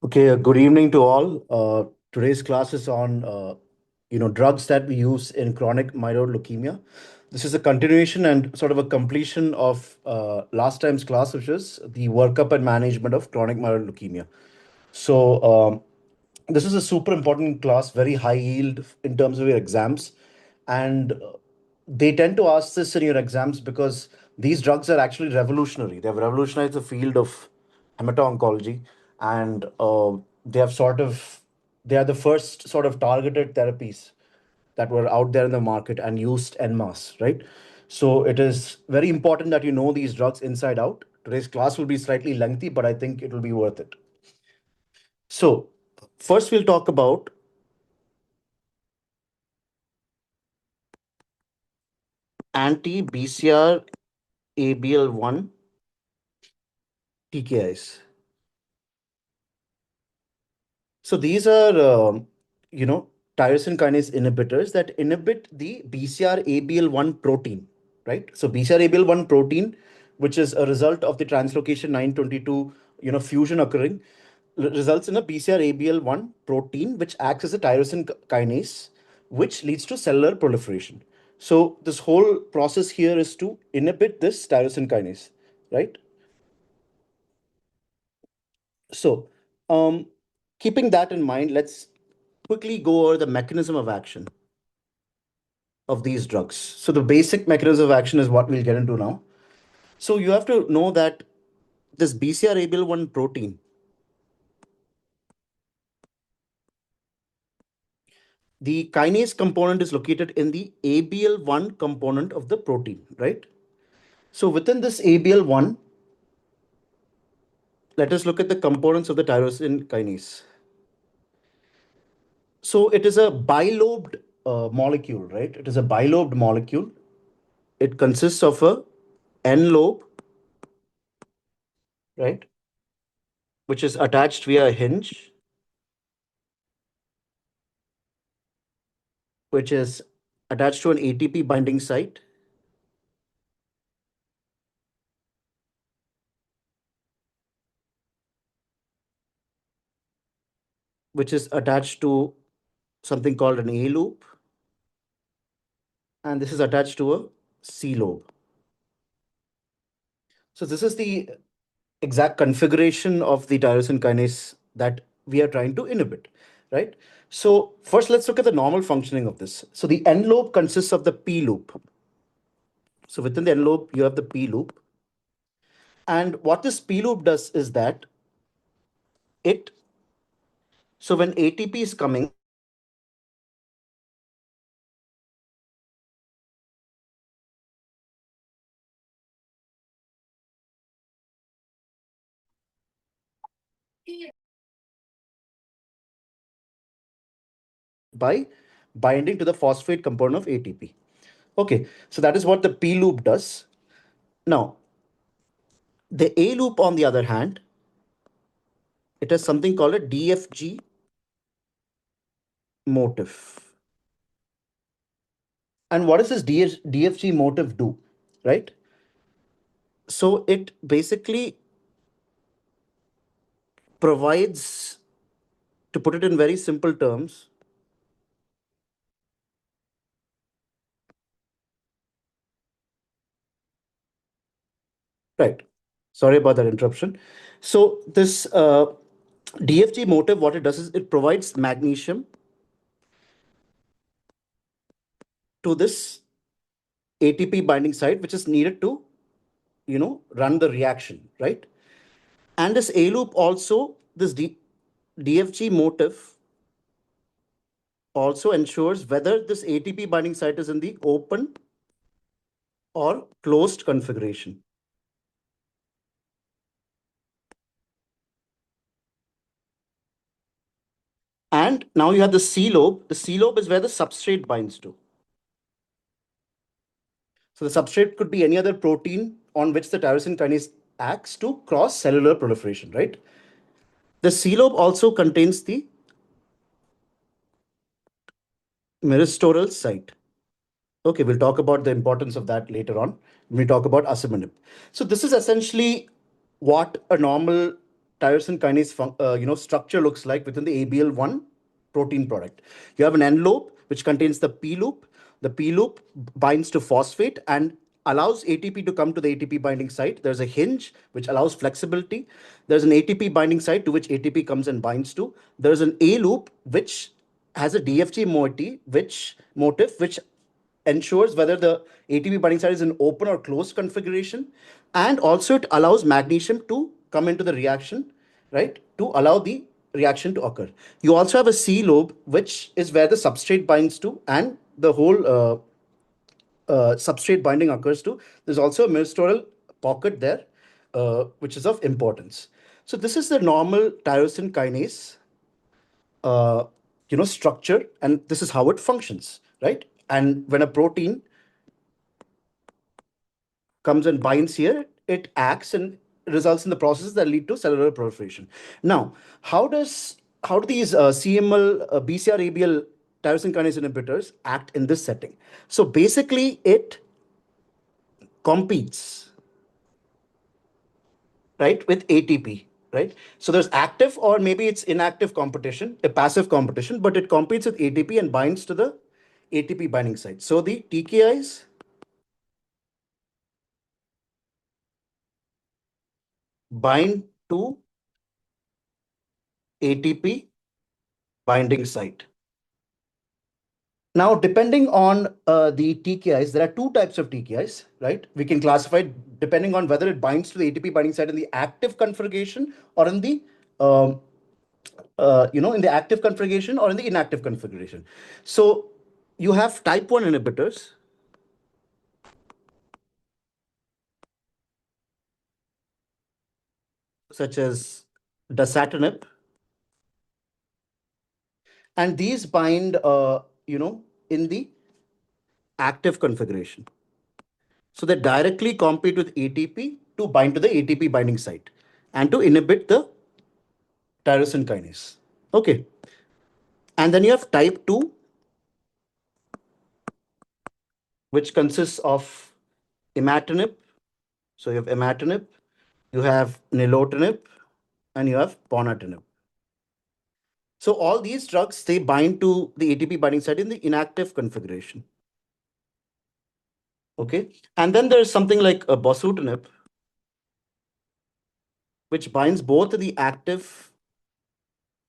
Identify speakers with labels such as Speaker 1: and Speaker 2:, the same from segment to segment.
Speaker 1: Okay, good evening to all. Today's class is on drugs that we use in chronic myeloid leukemia. This is a continuation and sort of a completion of last time's class, which is the workup and management of chronic myeloid leukemia. So this is a super important class, very high yield in terms of your exams, and they tend to ask this in your exams because these drugs are actually revolutionary. They have revolutionized the field of hemato-oncology, and they have sort of they are the first sort of targeted therapies that were out there in the market and used en masse, right? So it is very important that you know these drugs inside out. Today's class will be slightly lengthy, but I think it will be worth it. So first we'll talk about anti-BCR ABL1 TKIs. So these are, you know, tyrosine kinase inhibitors that inhibit the BCR-ABL1 protein, right? So BCR-ABL1 protein, which is a result of the translocation 922, fusion occurring, results in a BCR-ABL1 protein, which acts as a tyrosine kinase, which leads to cellular proliferation. So this whole process here is to inhibit this tyrosine kinase, right? So, keeping that in mind, let's quickly go over the mechanism of action of these drugs. So, the basic mechanism of action is what we'll get into now. So, you have to know that this BCR-ABL1 protein, the kinase component is located in the ABL1 component of the protein, right? So, within this ABL1, let us look at the components of the tyrosine kinase. So, it is a bilobed molecule, right? It is a bilobed molecule. It consists of a N lobe, right, which is attached via a hinge, which is attached to an ATP binding site, which is attached to something called an A loop, and this is attached to a C lobe. So this is the exact configuration of the tyrosine kinase that we are trying to inhibit, right? So first, let's look at the normal functioning of this. So the N lobe consists of the P loop. So within the N lobe, you have the P loop. And what this P loop does is that it, so when ATP is coming, by binding to the phosphate component of ATP. Okay, so that is what the P loop does. Now, the A loop, on the other hand, it has something called a DFG motif. And what does this DFG motif do, right? So it basically provides, to put it in very simple terms, right? Sorry about that interruption. So this DFG motif, what it does is it provides magnesium to this ATP binding site, which is needed to, run the reaction, right? And this A loop also, this DFG motif also ensures whether this ATP binding site is in the open or closed configuration. And now you have the C lobe. The C lobe is where the substrate binds to. So the substrate could be any other protein on which the tyrosine kinase acts to cross cellular proliferation, right? The C lobe also contains the myristoyl site. Okay, we'll talk about the importance of that later on when we talk about asciminib. So this is essentially what a normal tyrosine kinase structure looks like within the ABL1 protein product. You have an N loop which contains the P loop. The P loop binds to phosphate and allows ATP to come to the ATP binding site. There's a hinge which allows flexibility. There's an ATP binding site to which ATP comes and binds to. There's an A loop which has a DFG motif which ensures whether the ATP binding site is in open or closed configuration. And also it allows magnesium to come into the reaction, right, to allow the reaction to occur. You also have a C lobe, which is where the substrate binds to and the whole substrate binding occurs to. There's also a myristoyl pocket there, which is of importance. So this is the normal tyrosine kinase structure, and this is how it functions, right? And when a protein comes and binds here, it acts and results in the processes that lead to cellular proliferation. Now, how do these CML, BCR, ABL tyrosine kinase inhibitors act in this setting? So basically, it competes, right, with ATP, right? So there's active or maybe it's inactive competition, a passive competition, but it competes with ATP and binds to the ATP binding site. So the TKIs bind to ATP binding site. Now, depending on the TKIs, there are two types of TKIs, right? We can classify it depending on whether it binds to the ATP binding site in the active configuration or in the in the active configuration or in the inactive configuration. So you have type 1 inhibitors, such as Dasatinib, and these bind, in the active configuration. So they directly compete with ATP to bind to the ATP binding site and to inhibit the tyrosine kinase. Okay. And then you have type 2, which consists of Imatinib. So you have Imatinib, you have Nilotinib, and you have Bosutinib. So all these drugs, they bind to the ATP binding site in the inactive configuration. Okay. And then there's something like a Bosutinib, which binds both the active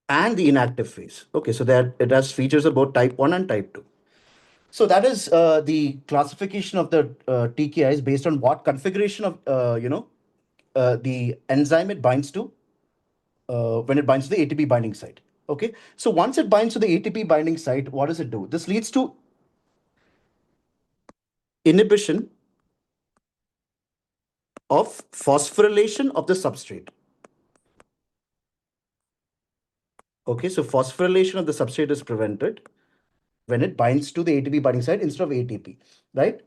Speaker 1: and the inactive phase. Okay. So that it has features of both type 1 and type 2. So that is the classification of the TKIs based on what configuration of, the enzyme it binds to when it binds to the ATP binding site. Okay. So once it binds to the ATP binding site, what does it do? This leads to inhibition of phosphorylation of the substrate. Okay. So phosphorylation of the substrate is prevented when it binds to the ATP binding site instead of ATP, right?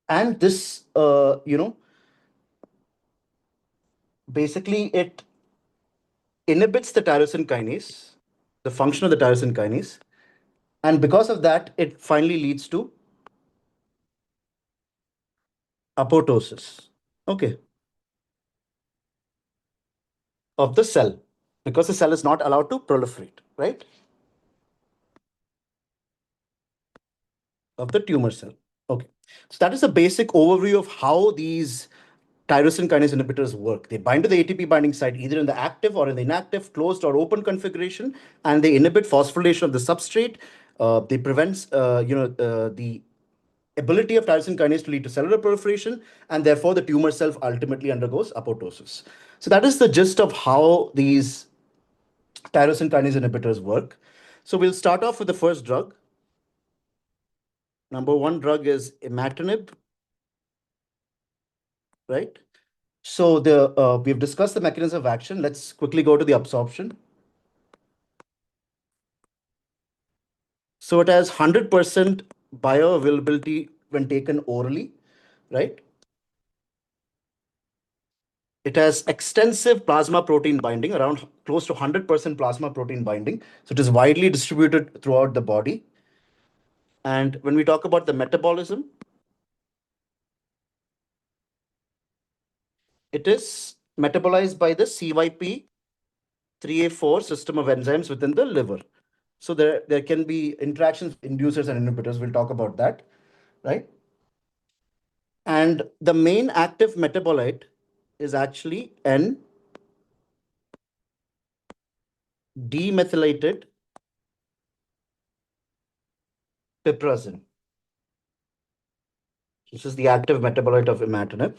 Speaker 1: And this, basically it inhibits the tyrosine kinase, the function of the tyrosine kinase. And because of that, it finally leads to apoptosis, okay, of the cell, because the cell is not allowed to proliferate, right, of the tumor cell. Okay, so that is a basic overview of how these tyrosine kinase inhibitors work. They bind to the ATP binding site either in the active or in the inactive, closed or open configuration, and they inhibit phosphorylation of the substrate. They prevent, the ability of tyrosine kinase to lead to cellular proliferation, and therefore the tumor cell ultimately undergoes apoptosis. So that is the gist of how these tyrosine kinase inhibitors work. So we'll start off with the first drug. Number one drug is Imatinib, right? So we've discussed the mechanism of action. Let's quickly go to the absorption. So it has 100% bioavailability when taken orally, right? It has extensive plasma protein binding, around close to 100% plasma protein binding. So it is widely distributed throughout the body. And when we talk about the metabolism, it is metabolized by the CYP3A4 system of enzymes within the liver. So there can be interactions, inducers and inhibitors. We'll talk about that, right? And the main active metabolite is actually N demethylated piperazine. This is the active metabolite of imatinib.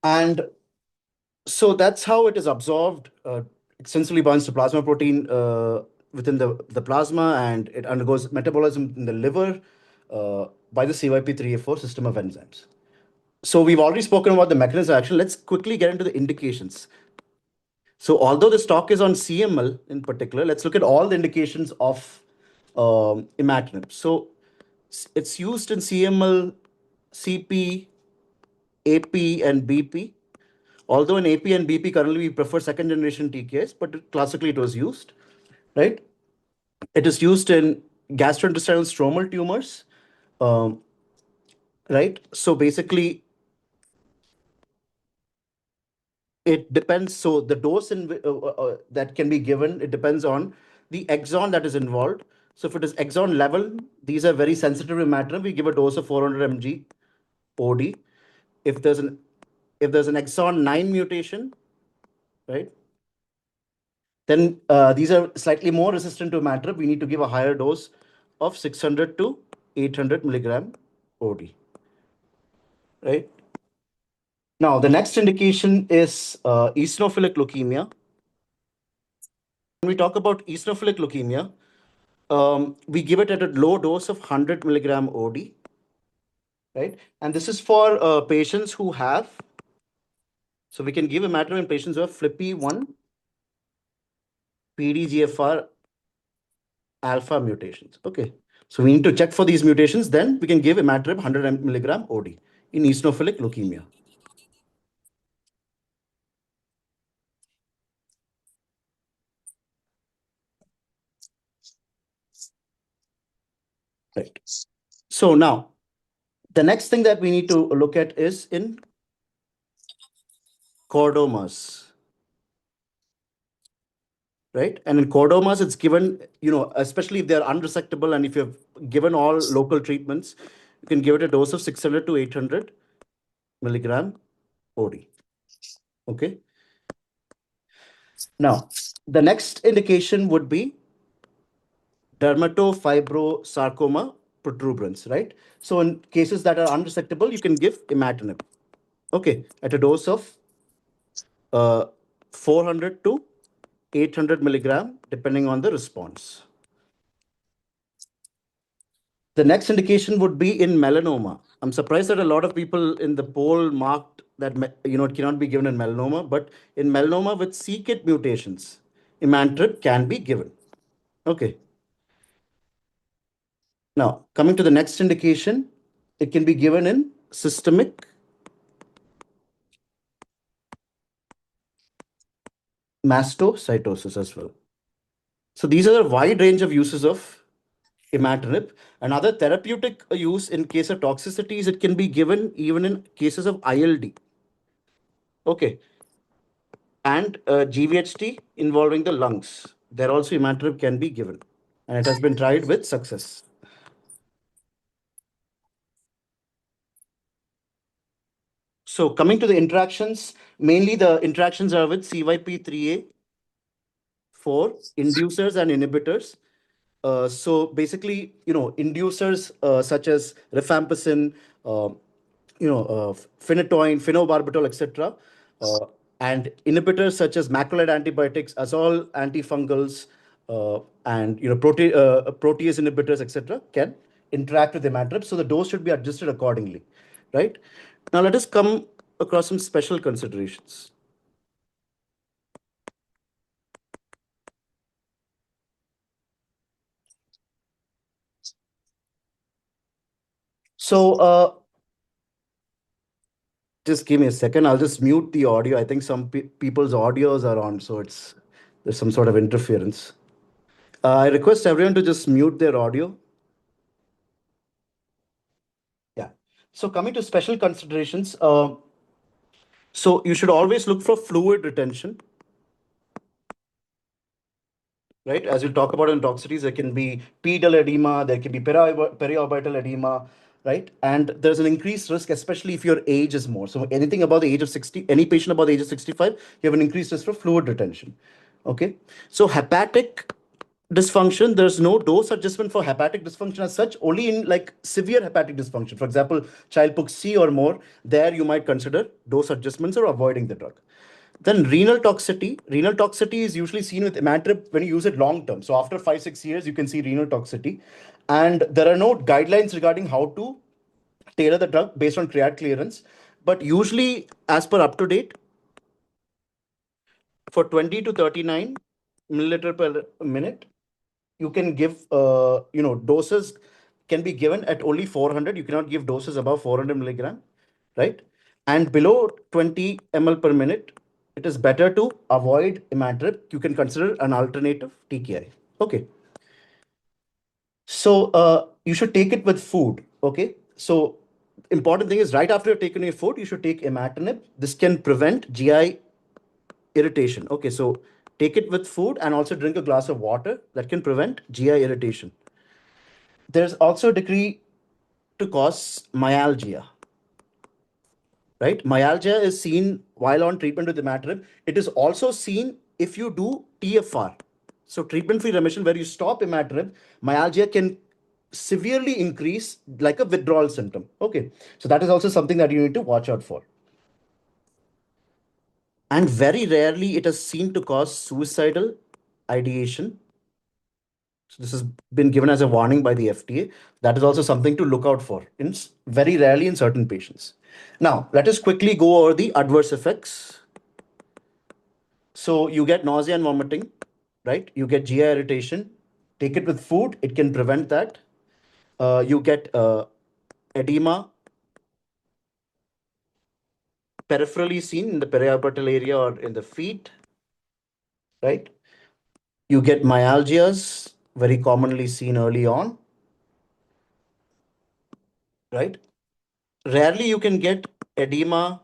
Speaker 1: And so that's how it is absorbed, extensively binds to plasma protein within the plasma, and it undergoes metabolism in the liver by the CYP3A4 system of enzymes. So we've already spoken about the mechanism of action. Let's quickly get into the indications. So although this talk is on CML in particular, let's look at all the indications of imatinib. So it's used in CML, CP, AP, and BP. Although in AP and BP currently we prefer second generation TKIs, but classically it was used, right? It is used in gastrointestinal stromal tumors, um, right? So basically it depends. So the dose that can be given, it depends on the exon that is involved. So if it is exon level, these are very sensitive to imatinib. We give a dose of 400 mg OD. If there's an exon 9 mutation, right, then these are slightly more resistant to imatinib. We need to give a higher dose of 600 to 800 milligram OD, right? Now, the next indication is eosinophilic leukemia. When we talk about eosinophilic leukemia, we give it at a low dose of 100 milligram OD, right? And this is for patients who have, so we can give imatinib in patients who have FLIPI1 PDGFR alpha mutations. Okay. So we need to check for these mutations. Then we can give imatinib 100 milligram OD in eosinophilic leukemia. Right. So now, the next thing that we need to look at is in chordomas. Right. And in chordomas, it's given, especially if they're unresectable and if you've given all local treatments, you can give it a dose of 600 to 800 milligram OD. Okay. Now, the next indication would be dermatofibrosarcoma protuberans, right? So in cases that are unresectable, you can give imatinib, okay, at a dose of 400 to 800 milligram, depending on the response. The next indication would be in melanoma. I'm surprised that a lot of people in the poll marked that it cannot be given in melanoma, but in melanoma with c-KIT mutations, imatinib can be given. Okay. Now, coming to the next indication, it can be given in systemic mastocytosis as well. So these are a wide range of uses of imatinib. Another therapeutic use in case of toxicities, it can be given even in cases of ILD. Okay. And GVHT involving the lungs. There also imatinib can be given. And it has been tried with success. So coming to the interactions, mainly the interactions are with CYP3A4 inducers and inhibitors. So basically, inducers such as rifampicin, phenytoin, phenobarbital, etc., and inhibitors such as macrolide antibiotics, azole antifungals, and protease inhibitors, etc., can interact with imatinib. So the dose should be adjusted accordingly, right? Now let us come across some special considerations. So just give me a second. I'll just mute the audio. I think some people's audios are on, so there's some sort of interference. I request everyone to just mute their audio. Yeah. So coming to special considerations, So you should always look for fluid retention, right? As you talk about in toxicities, there can be pedal edema, there can be periorbital edema, right? And there's an increased risk, especially if your age is more. So anything above the age of 60, any patient above the age of 65, you have an increased risk for fluid retention. Okay. So hepatic dysfunction, there's no dose adjustment for hepatic dysfunction as such, only in like severe hepatic dysfunction. For example, Child-Pugh C or more, there you might consider dose adjustments or avoiding the drug. Then renal toxicity is usually seen with imatinib when you use it long term. So after 5-6 years, you can see renal toxicity. And there are no guidelines regarding how to tailor the drug based on creat clearance. But usually, as per up to date, for 20 to 39 milliliter per minute, you can give, doses can be given at only 400. You cannot give doses above 400 milligram, right? And below 20 ml per minute, it is better to avoid imatinib. You can consider an alternative TKI. Okay. So you should take it with food. Okay. So important thing is right after you've taken your food, you should take imatinib. This can prevent GI irritation. Okay, so take it with food and also drink a glass of water. That can prevent GI irritation. There's also a degree to cause myalgia, right? Myalgia is seen while on treatment with imatinib. It is also seen if you do TFR. So treatment-free remission, where you stop imatinib, myalgia can severely increase like a withdrawal symptom. Okay, so that is also something that you need to watch out for. And very rarely it is seen to cause suicidal ideation. So this has been given as a warning by the FDA. That is also something to look out for in very rarely in certain patients. Now, let us quickly go over the adverse effects. So you get nausea and vomiting, right? You get GI irritation. Take it with food. It can prevent that. You get edema, peripherally seen in the periorbital area or in the feet, right? You get myalgias, very commonly seen early on, right? Rarely you can get edema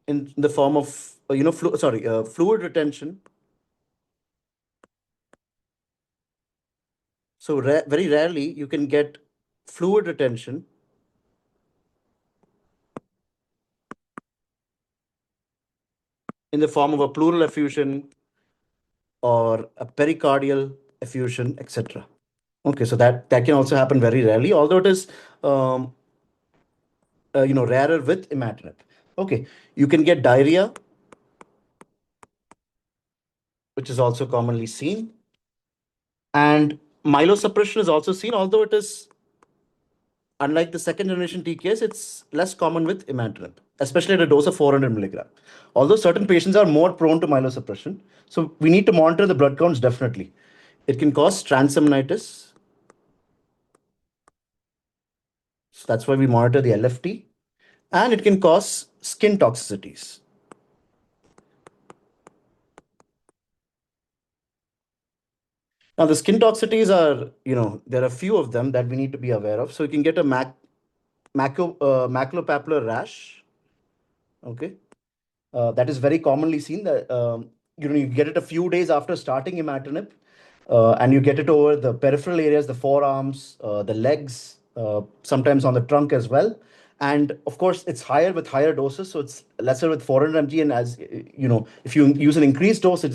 Speaker 1: in the form of, fluid retention. So very rarely you can get fluid retention in the form of a pleural effusion or a pericardial effusion, etc. Okay, so that can also happen very rarely, although it is rarer with imatinib. Okay, you can get diarrhea, which is also commonly seen, and myelosuppression is also seen, although it is, unlike the second generation TKS, it's less common with imatinib, especially at a dose of 400 milligram. Although certain patients are more prone to myelosuppression, so we need to monitor the blood counts definitely. It can cause transaminitis, so that's why we monitor the LFT, and it can cause skin toxicities. Now, the skin toxicities are, there are a few of them that we need to be aware of. So you can get a maculopapular rash. Okay. That is very commonly seen that, you get it a few days after starting imatinib, and you get it over the peripheral areas, the forearms, the legs, sometimes on the trunk as well. And of course, it's higher with higher doses. So it's lesser with 400 mg. And as if you use an increased dose, it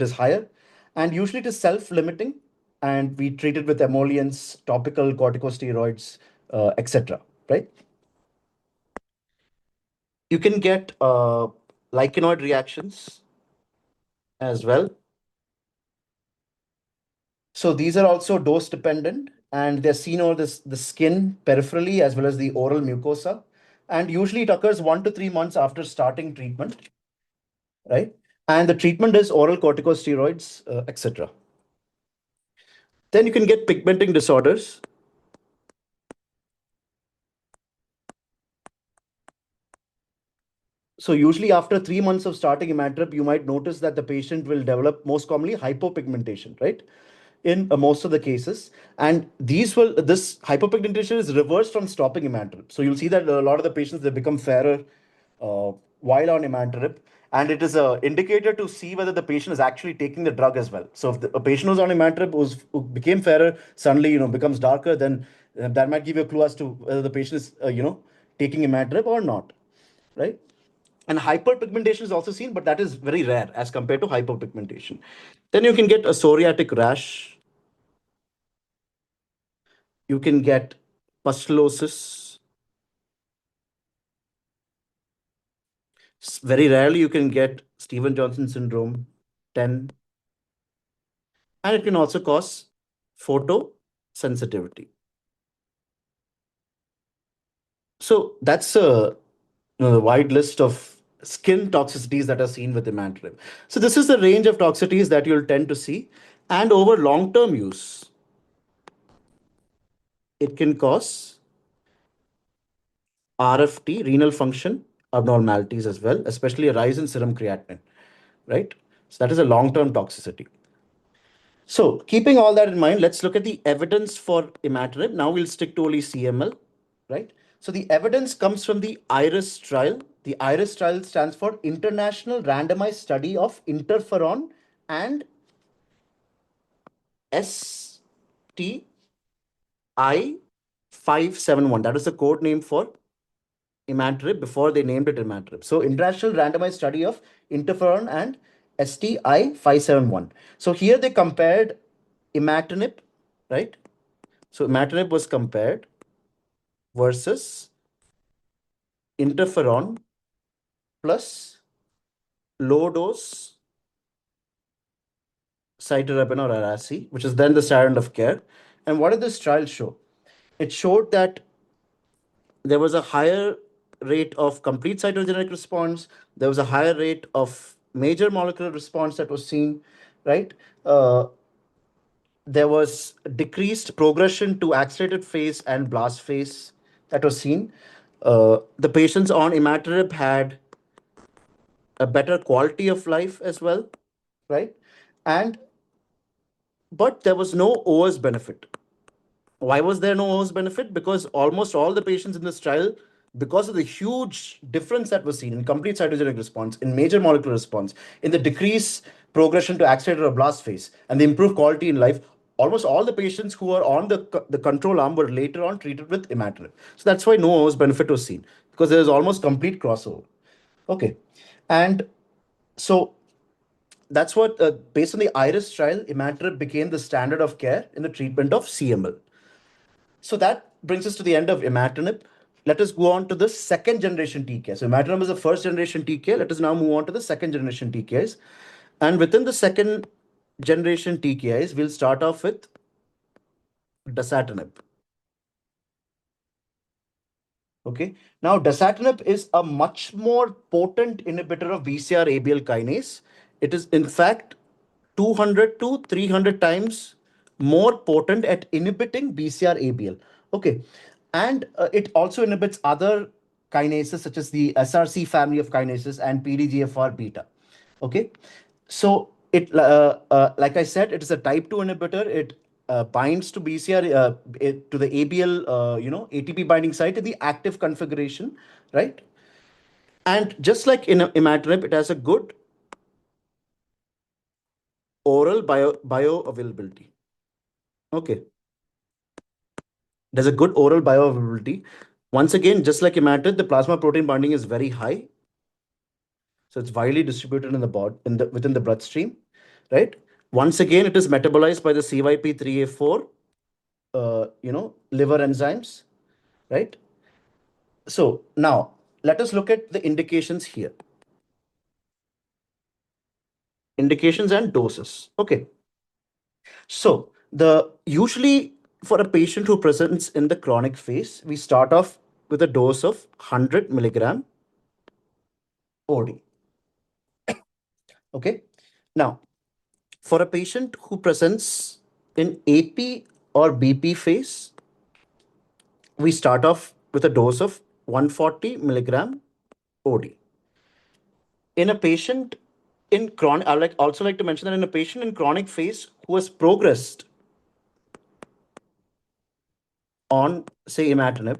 Speaker 1: is higher. And usually it is self-limiting. And we treat it with emollients, topical corticosteroids, etc. Right? You can get lichenoid reactions as well. So these are also dose dependent, and they're seen over the skin peripherally as well as the oral mucosa. And usually it occurs 1 to 3 months after starting treatment, right? And the treatment is oral corticosteroids, etc. Then you can get pigmenting disorders. So usually after 3 months of starting imatinib, you might notice that the patient will develop most commonly hypopigmentation, right? In most of the cases. And this hypopigmentation is reversed from stopping imatinib. So you'll see that a lot of the patients, they become fairer, while on Imatinib, and it is a indicator to see whether the patient is actually taking the drug as well. So if a patient who's on Imatinib who became fairer suddenly becomes darker, then that might give you a clue as to whether the patient is taking Imatinib or not, right? And hyperpigmentation is also seen, but that is very rare as compared to hypopigmentation. Then you can get a psoriatic rash. You can get pustulosis. Very rarely you can get Steven Johnson syndrome 10, and it can also cause photosensitivity. So that's a wide list of skin toxicities that are seen with Imatinib. So this is the range of toxicities that you'll tend to see, and over long-term use, it can cause RFT, renal function abnormalities as well, especially a rise in serum creatinine, right? So that is a long-term toxicity. So keeping all that in mind, let's look at the evidence for Imatinib. Now we'll stick to only CML, right? So the evidence comes from the IRIS trial. The IRIS trial stands for International Randomized Study of Interferon and STI-571. That is the code name for Imatinib before they named it Imatinib. So International Randomized Study of Interferon and STI-571. So here they compared Imatinib, right? So Imatinib was compared versus interferon plus low dose cytarabine or Araceli, which is then the standard of care. And what did this trial show? It showed that there was a higher rate of complete cytogenetic response. There was a higher rate of major molecular response that was seen, right? There was decreased progression to accelerated phase and blast phase that was seen. The patients on Imatinib had a better quality of life as well, right? And but there was no OS benefit. Why was there no OS benefit? Because almost all the patients in this trial, because of the huge difference that was seen in complete cytogenetic response, in major molecular response, in the decrease progression to accelerated or blast phase, and the improved quality in life, almost all the patients who were on the control arm were later on treated with Imatinib. So that's why no OS benefit was seen, because there is almost complete crossover. Okay. And so that's what, based on the IRIS trial, Imatinib became the standard of care in the treatment of CML. So that brings us to the end of Imatinib. Let us go on to the second generation TKI. So Imatinib is the first generation TKI. Let us now move on to the second generation TKIs. And within the second generation TKIs, we'll start off with Dasatinib. Okay. Now, Dasatinib is a much more potent inhibitor of BCR-ABL kinase. It is, in fact, 200 to 300 times more potent at inhibiting BCR-ABL. Okay. And it also inhibits other kinases such as the SRC family of kinases and PDGFR beta. Okay. So like I said, it is a type 2 inhibitor. It binds to BCR, to the ABL, ATP binding site in the active configuration, right? And just like in Imatinib, it has a good oral bioavailability. Okay. There's a good oral bioavailability. Once again, just like Imatinib, the plasma protein binding is very high. So it's widely distributed in the within the bloodstream, right? Once again, it is metabolized by the CYP3A4, liver enzymes, right? So now let us look at the indications here. Indications and doses. Okay. So the usually for a patient who presents in the chronic phase, we start off with a dose of 100 milligram OD. Okay. Now, for a patient who presents in AP or BP phase, we start off with a dose of 140 milligram OD. In a patient in chronic, also like to mention that in a patient in chronic phase who has progressed on, say, Imatinib,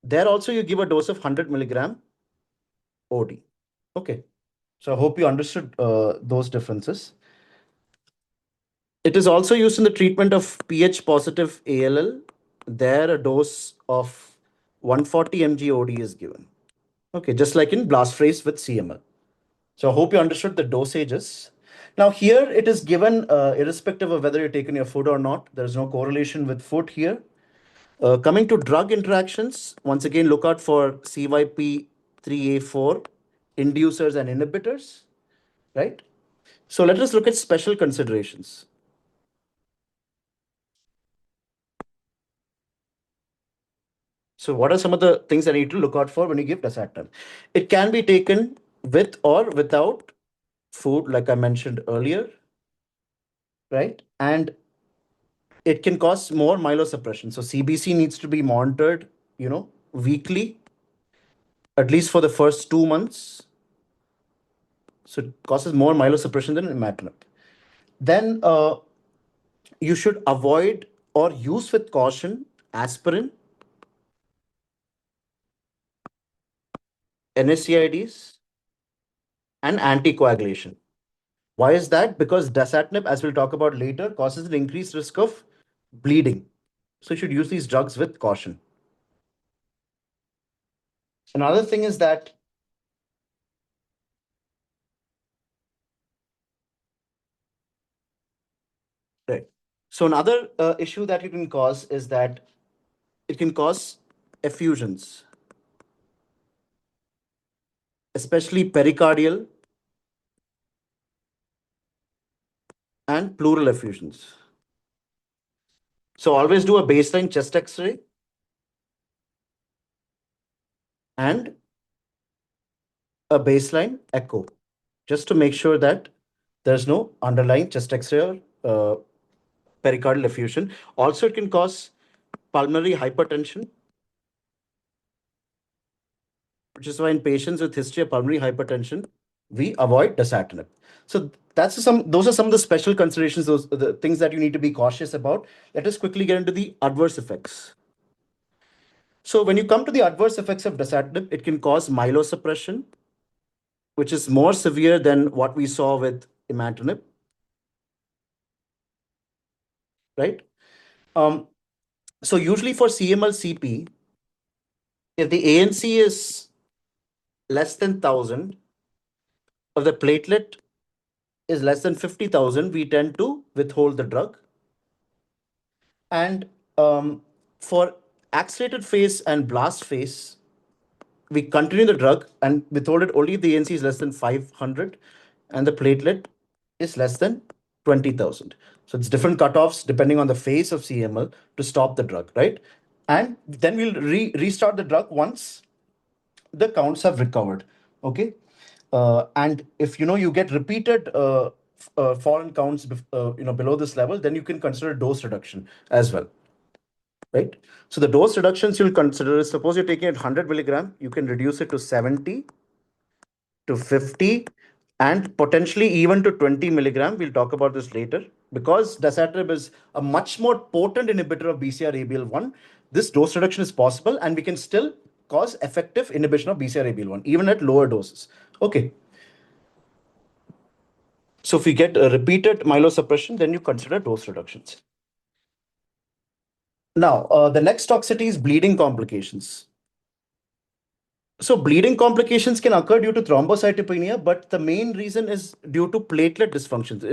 Speaker 1: There also you give a dose of 100 milligram OD. Okay. So I hope you understood those differences. It is also used in the treatment of pH positive ALL. There, a dose of 140 mg OD is given. Okay, just like in blast phrase with CML. So I hope you understood the dosages. Now here it is given irrespective of whether you're taking your food or not. There is no correlation with food here. Coming to drug interactions, once again look out for CYP3A4 inducers and inhibitors, right? So let us look at special considerations. So what are some of the things I need to look out for when you give Dasatinib? It can be taken with or without food, like I mentioned earlier, right? And it can cause more myelosuppression. So CBC needs to be monitored, weekly, at least for the first 2 months. So it causes more myelosuppression than Imatinib. Then you should avoid or use with caution aspirin, NSAIDs, and anticoagulation. Why is that? Because Dasatinib, as we'll talk about later, causes an increased risk of bleeding. So you should use these drugs with caution. Another thing is that right. So another issue that you can cause is that it can cause effusions, especially pericardial and pleural effusions. So always do a baseline chest X-ray and a baseline echo, just to make sure that there's no underlying chest X-ray or pericardial effusion. Also, it can cause pulmonary hypertension, which is why in patients with history of pulmonary hypertension, we avoid Dasatinib. So those are some of the special considerations, those the things that you need to be cautious about. Let us quickly get into the adverse effects. So when you come to the adverse effects of Dasatinib, it can cause myelosuppression, which is more severe than what we saw with Imatinib, right? So usually for CML CP, if the ANC is less than 1,000, or the platelet is less than 50,000, we tend to withhold the drug. And for accelerated phase and blast phase, we continue the drug and withhold it only if the ANC is less than 500 and the platelet is less than 20,000. So it's different cutoffs depending on the phase of CML to stop the drug, right? And then we'll restart the drug once the counts have recovered. Okay. And if you get repeated foreign counts below this level, then you can consider dose reduction as well, right? So the dose reductions you'll consider is, suppose you're taking it 100 milligram, you can reduce it to 70 to 50 and potentially even to 20 milligram. We'll talk about this later. Because Dasatinib is a much more potent inhibitor of BCR-ABL1, this dose reduction is possible and we can still cause effective inhibition of BCR-ABL1 even at lower doses. Okay. So if we get a repeated myelosuppression, then you consider dose reductions. Now, the next toxicity is bleeding complications. So bleeding complications can occur due to thrombocytopenia, but the main reason is due to platelet dysfunctions.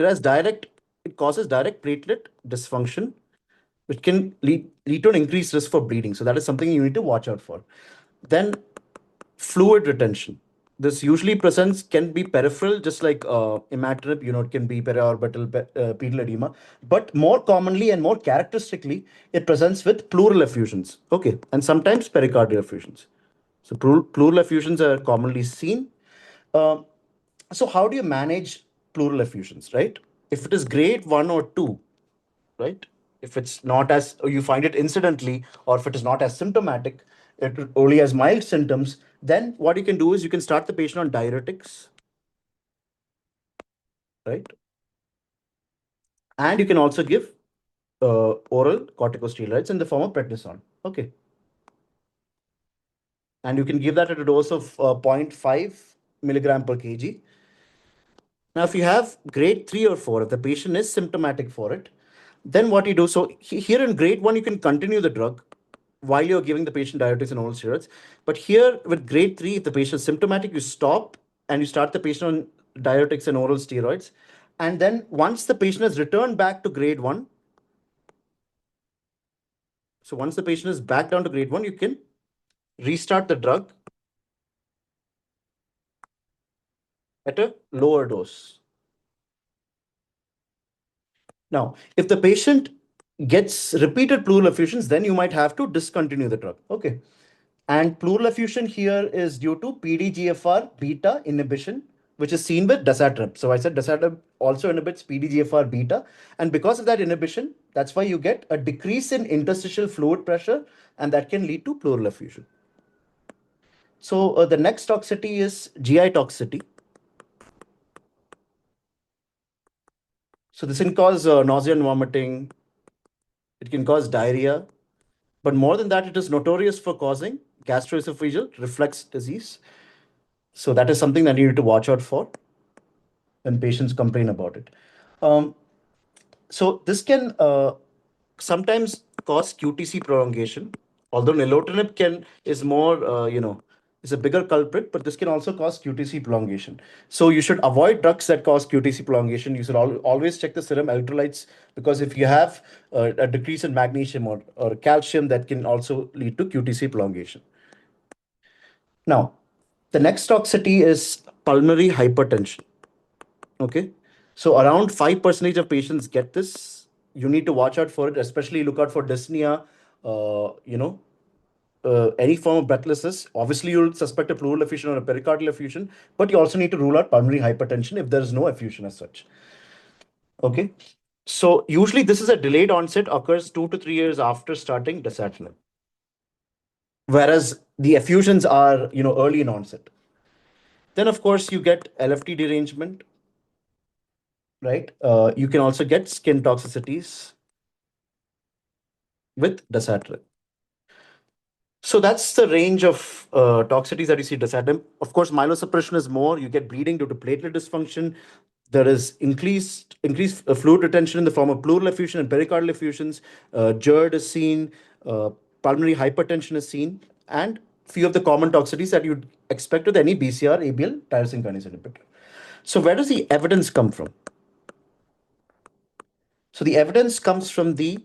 Speaker 1: It causes direct platelet dysfunction, which can lead to an increased risk for bleeding. So that is something you need to watch out for. Then fluid retention. This usually presents, can be peripheral, just like Imatinib, it can be periorbital pedal edema. But more commonly and more characteristically, it presents with pleural effusions. Okay, and sometimes pericardial effusions. So pleural effusions are commonly seen. Uh, so how do you manage pleural effusions, right? If it is grade 1 or 2, right? If it's not as, you find it incidentally, or if it is not as symptomatic, it only has mild symptoms, then what you can do is you can start the patient on diuretics, right? And you can also give oral corticosteroids in the form of prednisone. Okay. and you can give that at a dose of 0.5 milligram per kg. Now, if you have grade 3 or 4, if the patient is symptomatic for it, then what you do, so here in grade 1, you can continue the drug while you're giving the patient diuretics and oral steroids. But here with grade 3, if the patient is symptomatic, you stop and you start the patient on diuretics and oral steroids. And then once the patient has returned back to grade 1, so once the patient is back down to grade 1, you can restart the drug at a lower dose. Now, if the patient gets repeated pleural effusions, then you might have to discontinue the drug. Okay. And pleural effusion here is due to PDGFR beta inhibition, which is seen with Dasatinib. So I said Dasatinib also inhibits PDGFR beta. And because of that inhibition, that's why you get a decrease in interstitial fluid pressure, and that can lead to pleural effusion. So the next toxicity is GI toxicity. So this can cause nausea and vomiting. It can cause diarrhea. But more than that, it is notorious for causing gastroesophageal reflux disease. So that is something that you need to watch out for when patients complain about it. So this can sometimes cause QTC prolongation, although Nilotinib is more, is a bigger culprit, but this can also cause QTC prolongation. So you should avoid drugs that cause QTC prolongation. You should always check the serum electrolytes, because if you have a decrease in magnesium or calcium, that can also lead to QTC prolongation. Now, the next toxicity is pulmonary hypertension. Okay. So around 5% of patients get this. You need to watch out for it, especially look out for dyspnea, any form of breathlessness. Obviously, you'll suspect a pleural effusion or a pericardial effusion, but you also need to rule out pulmonary hypertension if there is no effusion as such. Okay. So usually this is a delayed onset, occurs 2 to 3 years after starting Dasatinib. Whereas the effusions are, early in onset. Then, of course, you get LFT derangement, right? You can also get skin toxicities with Dasatinib. So that's the range of toxicities that you see Dasatinib. Of course, myelosuppression is more. You get bleeding due to platelet dysfunction. There is increased fluid retention in the form of pleural effusion and pericardial effusions. GERD is seen. Pulmonary hypertension is seen. And few of the common toxicities that you'd expect with any BCR, ABL, tyrosine kinase inhibitor. So where does the evidence come from? So the evidence comes from the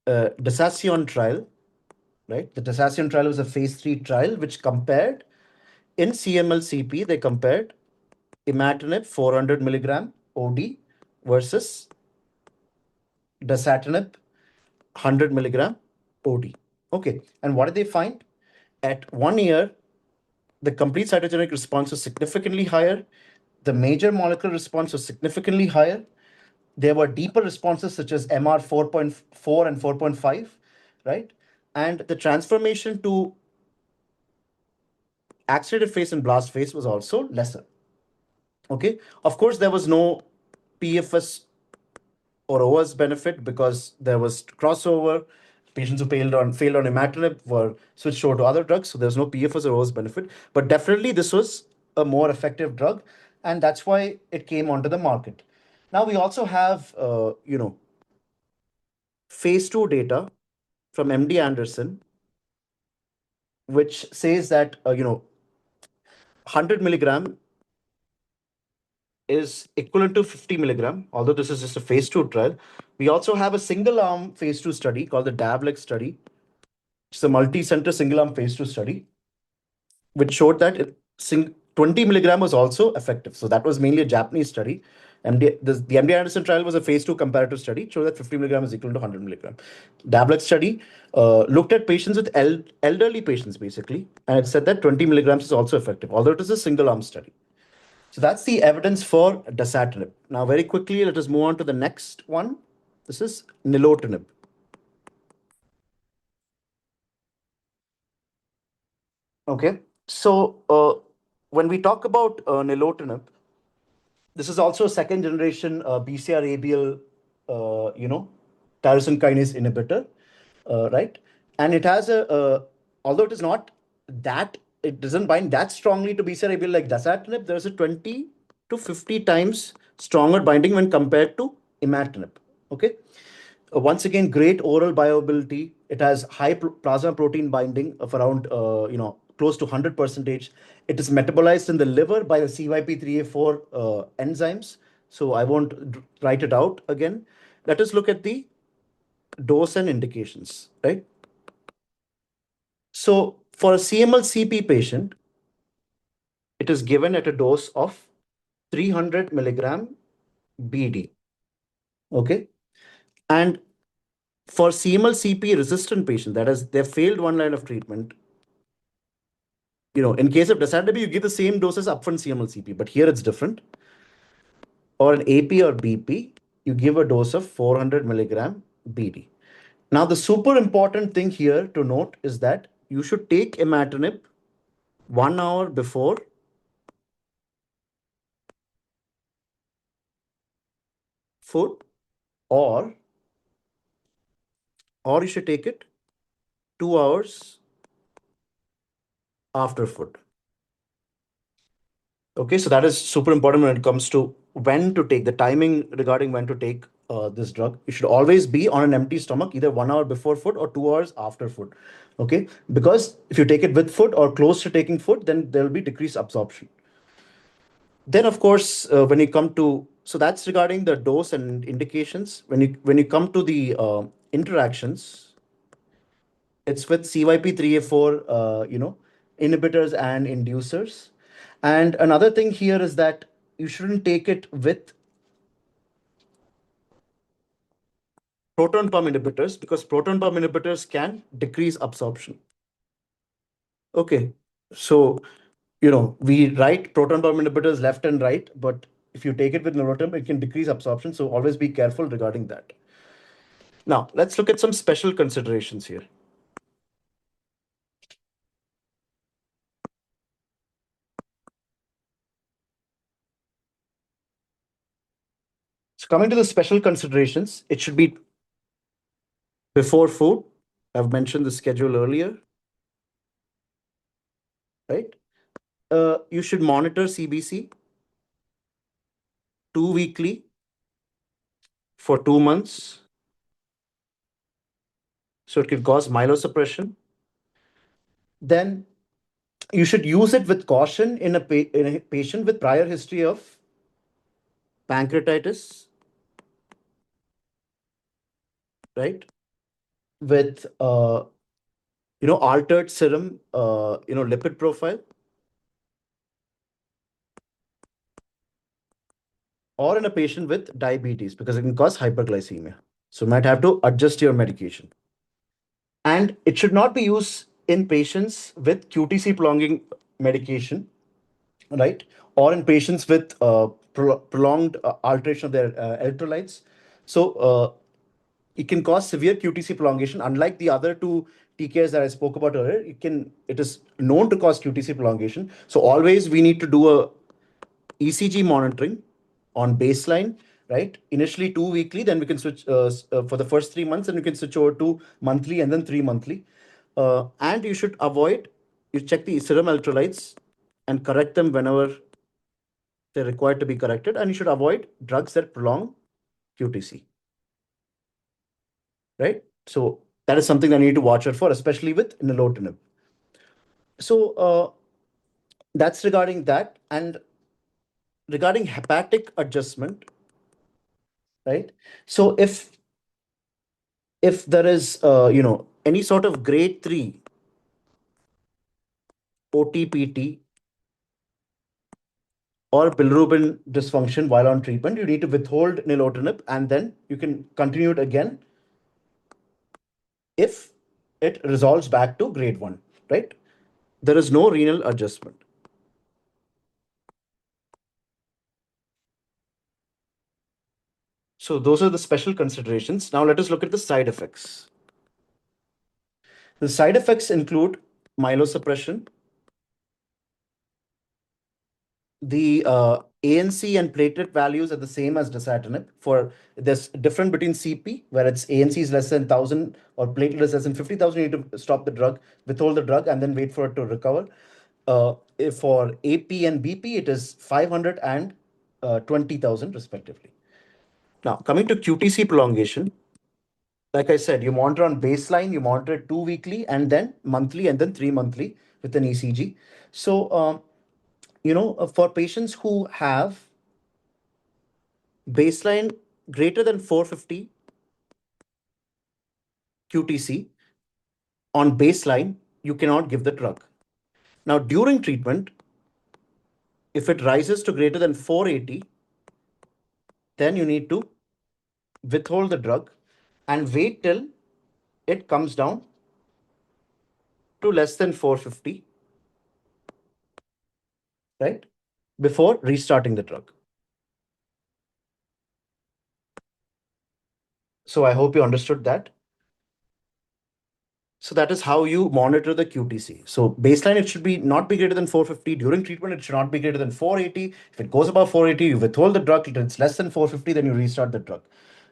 Speaker 1: Dasatinib trial, right? The Dasatinib trial was a phase 3 trial which compared in CML-CP, they compared Imatinib 400 milligram OD versus Dasatinib 100 milligram OD. Okay, and what did they find? At 1 year, the complete cytogenic response was significantly higher. The major molecular response was significantly higher. There were deeper responses such as MR 4.4 and 4.5, right? And the transformation to accelerated phase and blast phase was also lesser. Okay, of course, there was no PFS or OS benefit because there was crossover. Patients who failed on Imatinib were switched over to other drugs, so there's no PFS or OS benefit. But definitely, this was a more effective drug, and that's why it came onto the market. Now we also have, phase 2 data from MD Anderson, which says that 100 milligram is equivalent to 50 milligram, although this is just a phase 2 trial. We also have a single arm phase 2 study called the DAVLEX study. It's a multi-center single arm phase 2 study, which showed that 20 milligram was also effective. So that was mainly a Japanese study. The MD Anderson trial was a phase 2 comparative study. It showed that 50 milligram is equal to 100 milligram. DAVLEX study looked at patients with elderly patients, basically, and it said that 20 milligrams is also effective, although it is a single arm study. So that's the evidence for Dasatinib. Now, very quickly, let us move on to the next one. This is Nilotinib. Okay. So when we talk about Nilotinib, this is also a second generation BCR-ABL, tyrosine kinase inhibitor, right? And it has although it is not that it doesn't bind that strongly to B-cell ABL like Dasatinib. There's a 20 to 50 times stronger binding when compared to Imatinib. Okay. Once again, great oral bioavailability. It has high plasma protein binding of around, close to 100%. It is metabolized in the liver by the CYP3A4 enzymes. So I won't write it out again. Let us look at the dose and indications, right? So for a CML-CP patient, it is given at a dose of 300 milligram BD. Okay. And for CML-CP resistant patient, that is, they've failed one line of treatment, in case of Dasatinib, you give the same dose as upfront CML-CP, but here it's different. Or an AP or BP, you give a dose of 400 milligram BD. Now, the super important thing here to note is that you should take Imatinib 1 hour before food, or you should take it 2 hours after food. Okay, so that is super important when it comes to when to take the timing regarding when to take this drug. You should always be on an empty stomach, either 1 hour before food or 2 hours after food. Okay, because if you take it with food or close to taking food, then there will be decreased absorption. Then, of course, when you come to, so that's regarding the dose and indications. When you come to the interactions, it's with CYP3A4, inhibitors and inducers. And another thing here is that you shouldn't take it with proton pump inhibitors because proton pump inhibitors can decrease absorption. Okay, so we write proton pump inhibitors left and right, but if you take it with Nilotinib, it can decrease absorption. So always be careful regarding that. Now, let's look at some special considerations here. So coming to the special considerations, it should be before food. I've mentioned the schedule earlier, right? You should monitor CBC 2 weekly for 2 months. So it can cause myelosuppression. Then you should use it with caution in a patient with prior history of pancreatitis, right? With altered serum lipid profile, or in a patient with diabetes because it can cause hyperglycemia. So you might have to adjust your medication. And it should not be used in patients with QTC prolonging medication, right? Or in patients with prolonged alteration of their electrolytes. So it can cause severe QTC prolongation. Unlike the other two TKs that I spoke about earlier, it is known to cause QTC prolongation. So always we need to do a ECG monitoring on baseline, right? Initially 2 weekly, then we can switch for the first 3 months, and we can switch over to monthly and then 3 monthly. And you should you check the serum electrolytes and correct them whenever they're required to be corrected. And you should avoid drugs that prolong QTC, right? So that is something I need to watch out for, especially with Nilotinib. So that's regarding that. And regarding hepatic adjustment, right? So if there is any sort of grade 3 OTPT or bilirubin dysfunction while on treatment, you need to withhold Nilotinib, and then you can continue it again if it resolves back to grade 1, right? There is no renal adjustment. So those are the special considerations. Now let us look at the side effects. The side effects include myelosuppression, the ANC and platelet values are the same as Dasatinib. For there's difference between CP, where it's ANC is less than 1,000 or platelet is less than 50,000, you need to stop the drug, withhold the drug, and then wait for it to recover. If for AP and BP, it is 500 and 20,000 respectively. Now, coming to QTC prolongation, like I said, you monitor on baseline, you monitor it 2 weekly, and then monthly, and then 3 monthly with an ECG. So, for patients who have baseline greater than 450 QTC on baseline, you cannot give the drug. Now, during treatment, if it rises to greater than 480, then you need to withhold the drug and wait till it comes down to less than 450, right? Before restarting the drug. So I hope you understood that. So that is how you monitor the QTC. So baseline, it should be not be greater than 450. During treatment, it should not be greater than 480. If it goes above 480, you withhold the drug. If it's less than 450, then you restart the drug,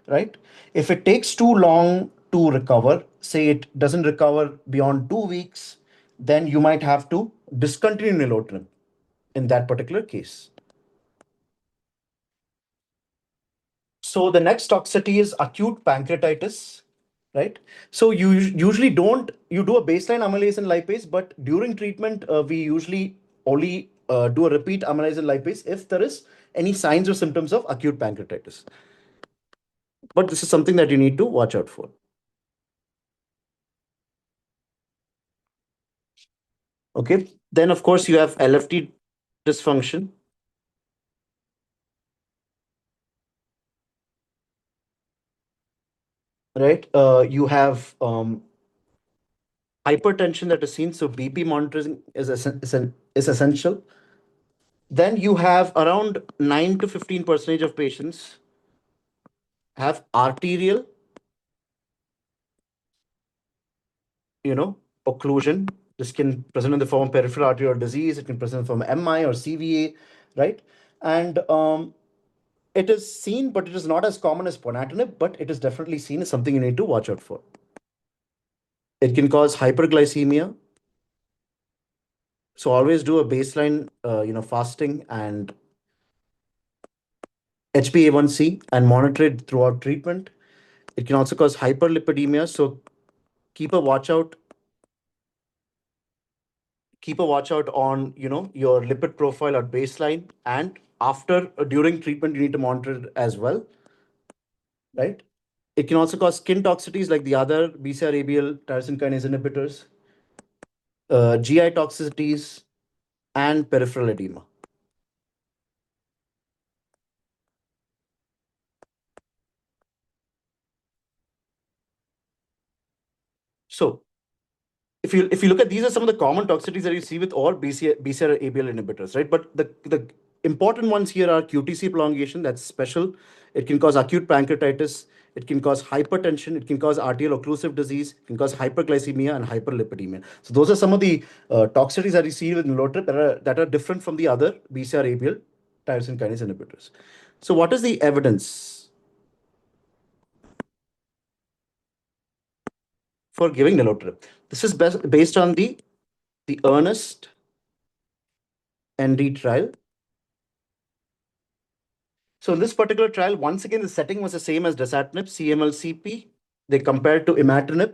Speaker 1: right? If it takes too long to recover, say it doesn't recover beyond 2 weeks, then you might have to discontinue Nilotinib in that particular case. So the next toxicity is acute pancreatitis, right? So you usually don't, you do a baseline amylase and lipase, but during treatment, we usually only do a repeat amylase and lipase if there is any signs or symptoms of acute pancreatitis. But this is something that you need to watch out for. Okay. Then, of course, you have LFT dysfunction. Right. You have hypertension that is seen. So BP monitoring is essential. Then you have around 9 to 15% of patients have arterial, occlusion. This can present in the form of peripheral arterial disease. It can present from MI or CVA, right? And it is seen, but it is not as common as ponatinib, but it is definitely seen as something you need to watch out for. It can cause hyperglycemia. So always do a baseline, fasting and HbA1c and monitor it throughout treatment. It can also cause hyperlipidemia. So keep a watch out on your lipid profile at baseline, and after during treatment you need to monitor it as well, right? It can also cause skin toxicities like the other BCR-ABL tyrosine kinase inhibitors, GI toxicities, and peripheral edema. So if you look at, these are some of the common toxicities that you see with all BCR-ABL inhibitors, right? But the important ones here are QTC prolongation, that's special. It can cause acute pancreatitis. It can cause hypertension. It can cause arterial occlusive disease. It can cause hyperglycemia and hyperlipidemia. So those are some of the toxicities that you see with Nilotinib that are different from the other BCR-ABL tyrosine kinase inhibitors. So what is the evidence for giving Nilotinib? This is based on the EARNEST ND trial. So in this particular trial, once again, the setting was the same as Dasatinib, CML-CP. They compared to Imatinib,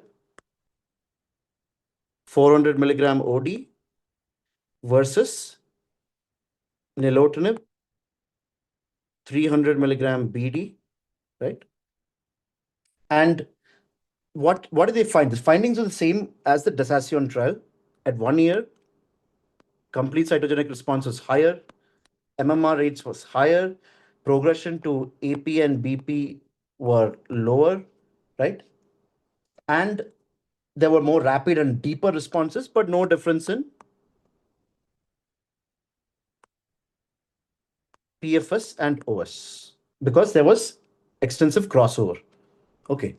Speaker 1: 400 milligram OD versus Nilotinib, 300 milligram BD, right? And what did they find? The findings are the same as the Dasatinib trial. At 1 year, complete cytogenic response was higher, MMR rates was higher, progression to AP and BP were lower, right? And there were more rapid and deeper responses, but no difference in PFS and OS because there was extensive crossover. Okay.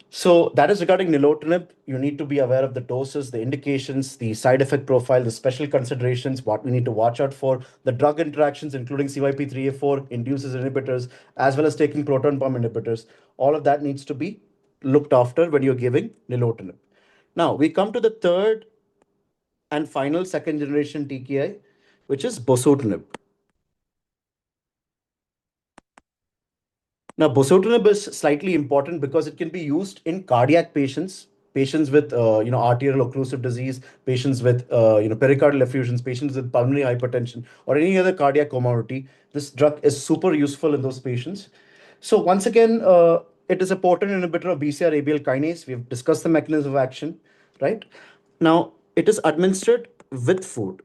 Speaker 1: So that is regarding Nilotinib. You need to be aware of the doses, the indications, the side effect profile, the special considerations, what we need to watch out for, the drug interactions, including CYP3A4 inducers inhibitors, as well as taking proton pump inhibitors. All of that needs to be looked after when you're giving Nilotinib. Now we come to the third and final second generation TKI, which is Bosutinib. Now, Bosutinib is slightly important because it can be used in cardiac patients, patients with arterial occlusive disease, patients with pericardial effusions, patients with pulmonary hypertension, or any other cardiac comorbidity. This drug is super useful in those patients. So once again, it is a potent inhibitor of BCR-ABL kinase. We've discussed the mechanism of action, right? Now, it is administered with food.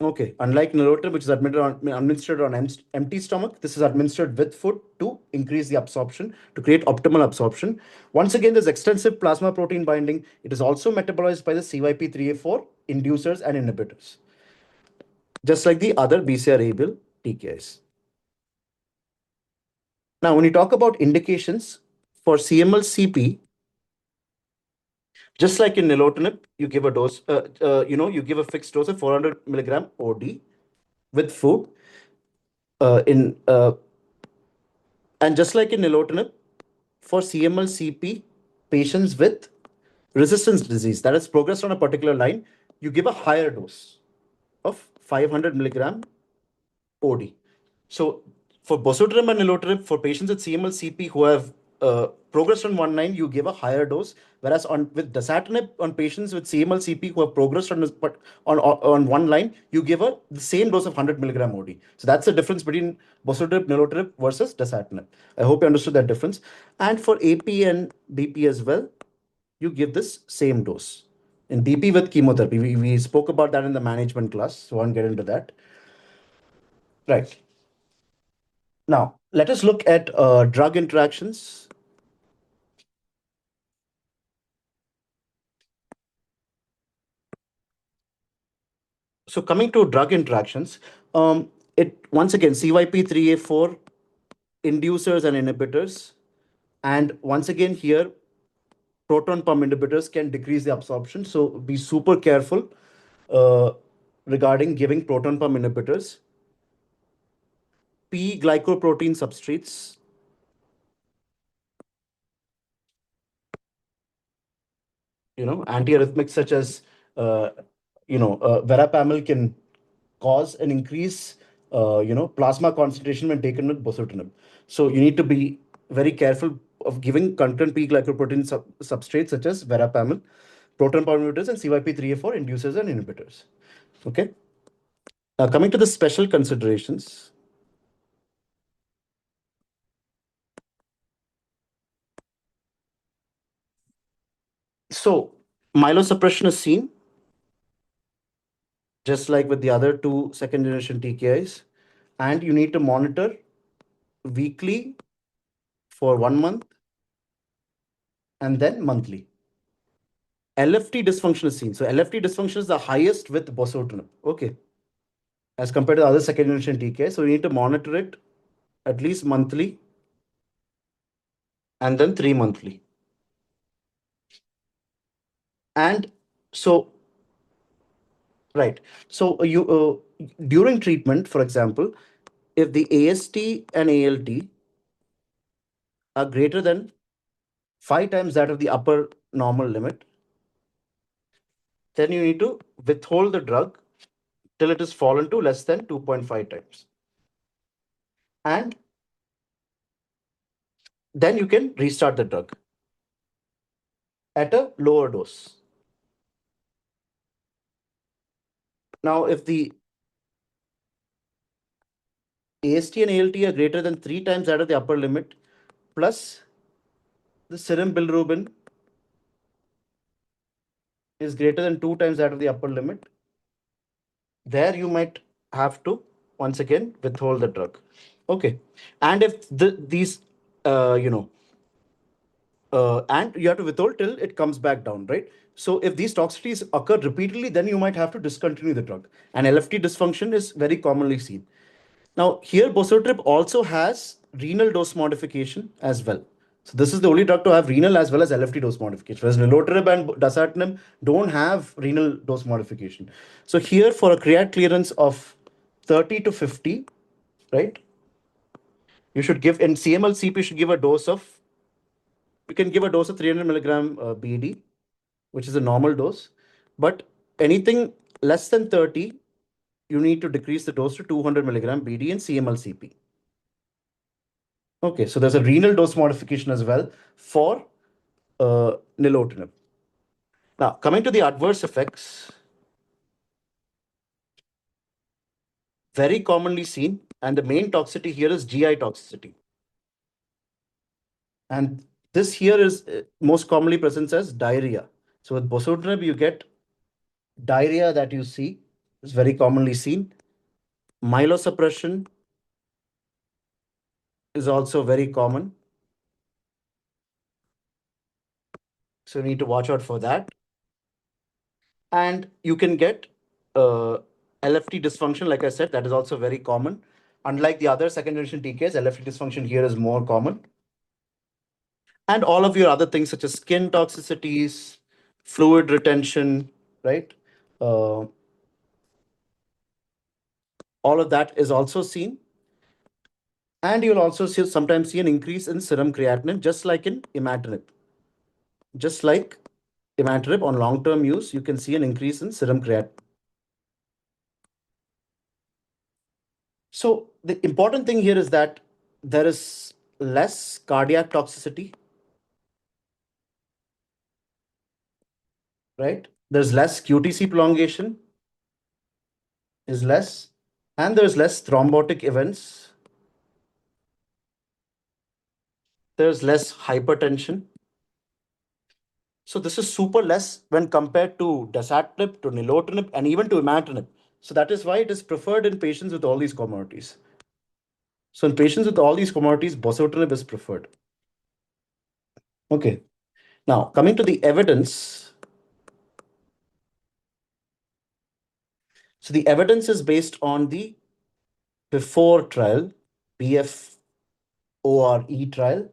Speaker 1: Okay, unlike Nilotinib, which is administered on empty stomach, this is administered with food to increase the absorption, to create optimal absorption. Once again, there's extensive plasma protein binding. It is also metabolized by the CYP3A4 inducers and inhibitors, just like the other BCR-ABL TKIs. Now, when you talk about indications for CML-CP, just like in Nilotinib, you give a dose, you give a fixed dose of 400 milligram OD with food. And just like in Nilotinib, for CML-CP patients with resistance disease that has progressed on a particular line, you give a higher dose of 500 milligram OD. So for Bosutinib and Nilotinib, for patients with CML-CP who have progressed on one line, you give a higher dose. Whereas with Dasatinib, on patients with CML-CP who have progressed on one line, you give the same dose of 100 milligram OD. So that's the difference between Bosutinib, Nilotinib versus Dasatinib. I hope you understood that difference. And for AP and BP as well, you give this same dose. In BP with chemotherapy, we spoke about that in the management class, so I won't get into that. Right. Now, let us look at drug interactions. So coming to drug interactions, it once again, CYP3A4 inducers and inhibitors. And once again here, proton pump inhibitors can decrease the absorption. So be super careful regarding giving proton pump inhibitors. P-glycoprotein substrates, antiarrhythmics such as, verapamil can cause an increase, plasma concentration when taken with Bosutinib. So you need to be very careful of giving concurrent P-glycoprotein substrates such as verapamil, proton pump inhibitors, and CYP3A4 inducers and inhibitors. Okay. Now coming to the special considerations. So myelosuppression is seen, just like with the other two second generation TKIs, and you need to monitor weekly for 1 month and then monthly. LFT dysfunction is seen. So LFT dysfunction is the highest with Bosutinib, okay, as compared to the other second generation TKI. So we need to monitor it at least monthly and then 3 monthly. And so, right. So during treatment, for example, if the AST and ALT are greater than 5 times that of the upper normal limit, then you need to withhold the drug till it is fallen to less than 2.5 times. And then you can restart the drug at a lower dose. Now, if the AST and ALT are greater than 3 times that of the upper limit, plus the serum bilirubin is greater than 2 times that of the upper limit, there you might have to once again withhold the drug. Okay. And if these, and you have to withhold till it comes back down, right? So if these toxicities occur repeatedly, then you might have to discontinue the drug. And LFT dysfunction is very commonly seen. Now, here Bosutinib also has renal dose modification as well. So this is the only drug to have renal as well as LFT dose modification. Whereas Nilotinib and Dasatinib don't have renal dose modification. So here for a creat clearance of 30 to 50, right? You should give in CML-CP, you should give a dose of, you can give a dose of 300 milligram BD, which is a normal dose. But anything less than 30, you need to decrease the dose to 200 milligram BD in CML-CP. Okay, so there's a renal dose modification as well for Nilotinib. Now, coming to the adverse effects, very commonly seen, and the main toxicity here is GI toxicity. And this here is most commonly presents as diarrhea. So with Bosutinib, you get diarrhea that you see is very commonly seen. Myelosuppression is also very common. So you need to watch out for that. And you can get LFT dysfunction, like I said, that is also very common. Unlike the other second generation TKs, LFT dysfunction here is more common. And all of your other things such as skin toxicities, fluid retention, right? All of that is also seen. And you'll also sometimes see an increase in serum creatinine, just like in Imatinib. Just like Imatinib, on long-term use, you can see an increase in serum creatinine. So the important thing here is that there is less cardiac toxicity, right? There's less QTC prolongation, is less, and there's less thrombotic events. There's less hypertension. So this is super less when compared to Dasatinib, to Nilotinib, and even to Imatinib. So that is why it is preferred in patients with all these comorbidities. So in patients with all these comorbidities, Bosutinib is preferred. Okay. Now, coming to the evidence. So the evidence is based on the before trial, BFORE trial.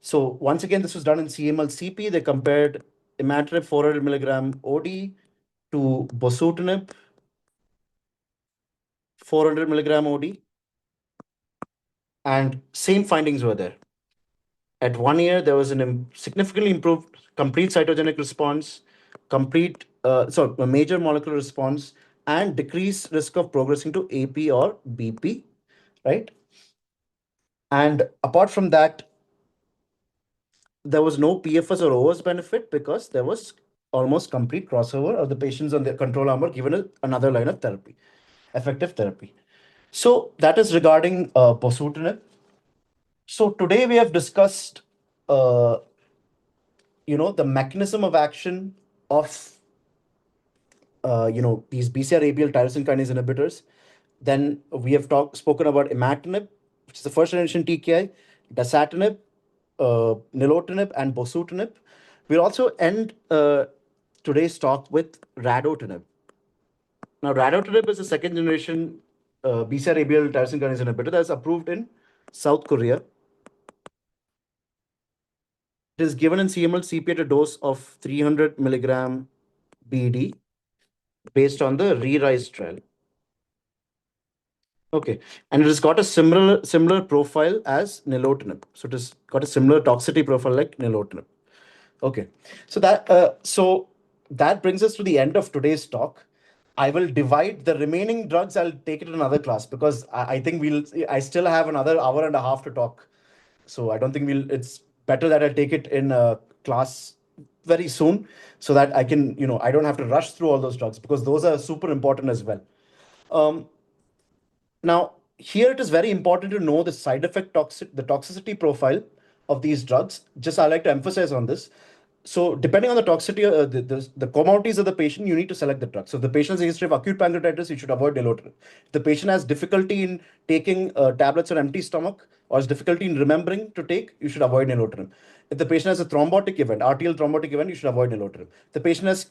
Speaker 1: So once again, this was done in CML-CP. They compared Imatinib 400 milligram OD to Bosutinib 400 milligram OD. And same findings were there. At 1 year, there was an significantly improved complete cytogenic response, a major molecular response, and decreased risk of progressing to AP or BP, right? And apart from that, there was no PFS or OS benefit because there was almost complete crossover of the patients on the control arm were given another line of therapy, effective therapy. So that is regarding Bosutinib. So today we have discussed, the mechanism of action of, these BCR-ABL tyrosine kinase inhibitors. Then we have spoken about Imatinib, which is the first generation TKI, Dasatinib, Nilotinib, and Bosutinib. We'll also end today's talk with Radotinib. Now, Radotinib is a second generation BCR-ABL tyrosine kinase inhibitor that is approved in South Korea. It is given in CML-CP at a dose of 300 milligram BD based on the RERISE trial. Okay, and it has got a similar profile as Nilotinib. So it has got a similar toxicity profile like Nilotinib. Okay, so that brings us to the end of today's talk. I will divide the remaining drugs. I'll take it in another class because I think I still have another hour and a half to talk. So I don't think it's better that I take it in a class very soon so that I can, I don't have to rush through all those drugs because those are super important as well. Now, here it is very important to know the side effect the toxicity profile of these drugs. Just I like to emphasize on this. So depending on the toxicity, the comorbidities of the patient, you need to select the drug. So if the patient has a history of acute pancreatitis, you should avoid Nilotinib. If the patient has difficulty in taking tablets on empty stomach or has difficulty in remembering to take, you should avoid Nilotinib. If the patient has a thrombotic event, arterial thrombotic event, you should avoid Nilotinib. If the patient has,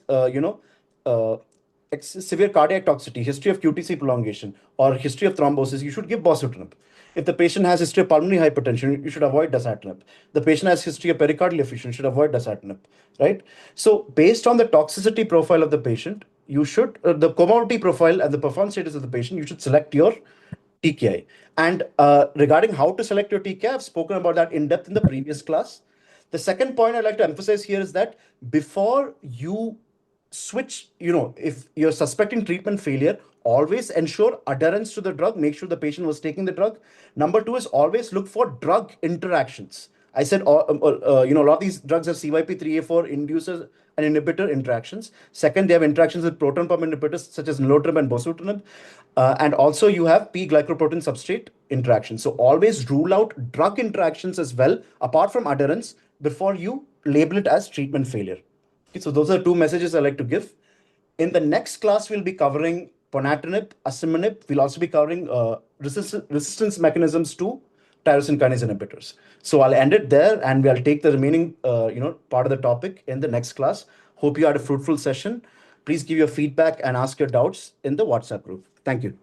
Speaker 1: severe cardiac toxicity, history of QTC prolongation, or history of thrombosis, you should give Bosutinib. If the patient has history of pulmonary hypertension, you should avoid Dasatinib. The patient has history of pericardial effusion, you should avoid Dasatinib, right? So based on the toxicity profile of the patient, you should, the comorbidity profile and the performance status of the patient, you should select your TKI. And regarding how to select your TKI, I've spoken about that in depth in the previous class. The second point I'd like to emphasize here is that before you switch, if you're suspecting treatment failure, always ensure adherence to the drug. Make sure the patient was taking the drug. Number two is always look for drug interactions. I said, a lot of these drugs have CYP3A4 inducers and inhibitor interactions. Second, they have interactions with proton pump inhibitors such as Nilotinib and Bosutinib. And also you have P-glycoprotein substrate interactions. So always rule out drug interactions as well, apart from adherence, before you label it as treatment failure. Okay, so those are two messages I like to give. In the next class, we'll be covering Ponatinib, Asciminib. We'll also be covering resistance mechanisms to tyrosine kinase inhibitors. So I'll end it there, and we'll take the remaining, part of the topic in the next class. Hope you had a fruitful session. Please give your feedback and ask your doubts in the WhatsApp group. Thank you.